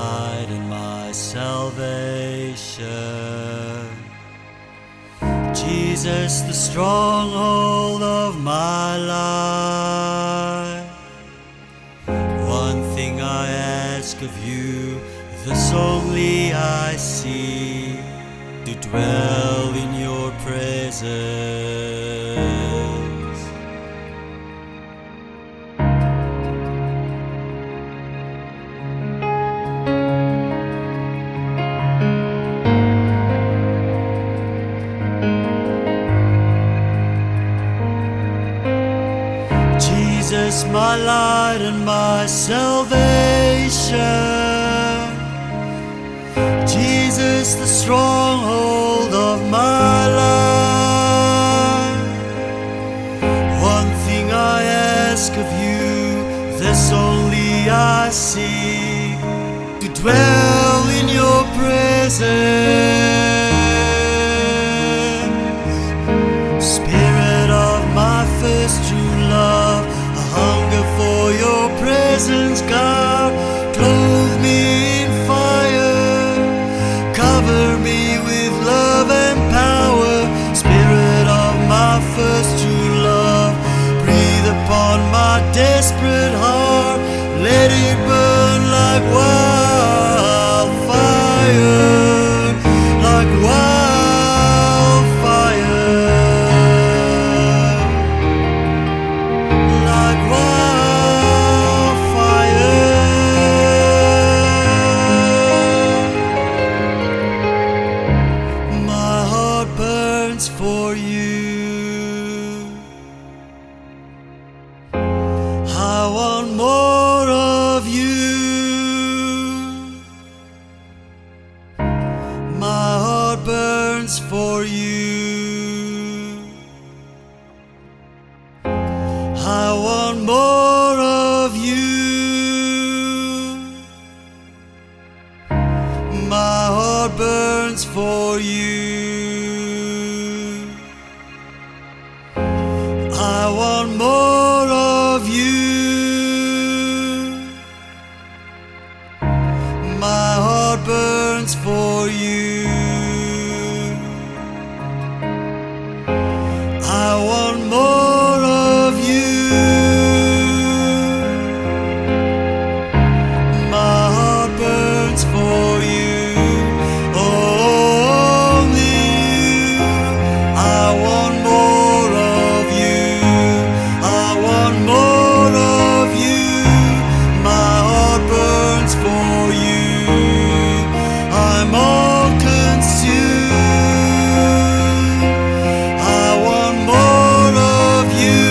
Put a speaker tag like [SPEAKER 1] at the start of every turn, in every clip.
[SPEAKER 1] light and my salvation. Jesus, the stronghold of my life. One thing I ask of you, this only I seek, to dwell in your presence. Jesus, my light and my salvation. Jesus, the stronghold of my life. One thing I ask of you, this only I seek, to dwell in your presence. Spirit of my first true love, I hunger for your presence, God. Clothe me in fire, cover me with love and power. Spirit of my first true love, breathe upon my desperate heart. Let it burn like wildfire, like wildfire, like wildfire. My heart burns for you. I want more of you. My heart burns for you. I want more of you. My heart burns for you. I want more of you. My heart burns for you. I want more of you. My heart burns for you. Only you. I want more of you. I want more of you. My heart burns for you. I'm all consumed. I want more of you.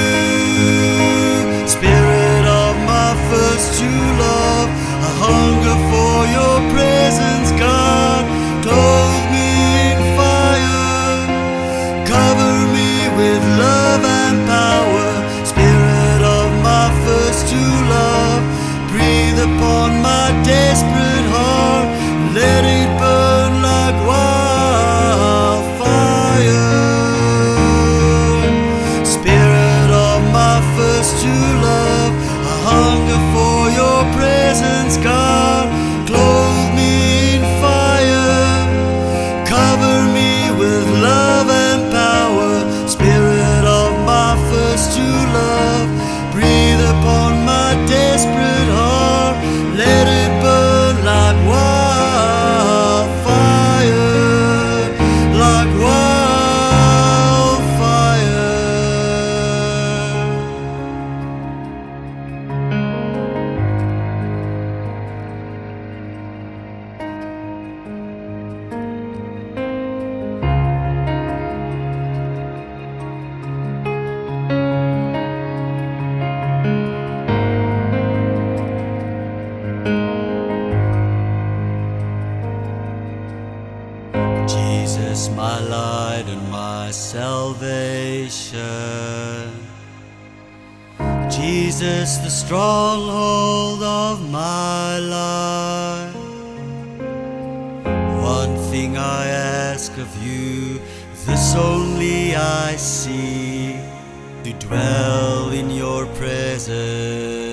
[SPEAKER 1] Spirit of my first true love, I hunger for your presence, God. Clothe me in fire, cover me with love and power. Spirit of my first true love, breathe upon my desperate heart. Let it burn like wildfire. Spirit of my first true love, I hunger for your presence, God. Clothe me in fire, cover me with love and power. Spirit of my first true love, breathe upon my desperate heart. Let it burn like wildfire, like wildfire. Jesus, my light and my salvation. Jesus, the stronghold of my life. One thing I ask of you, this only I seek, to dwell in your presence.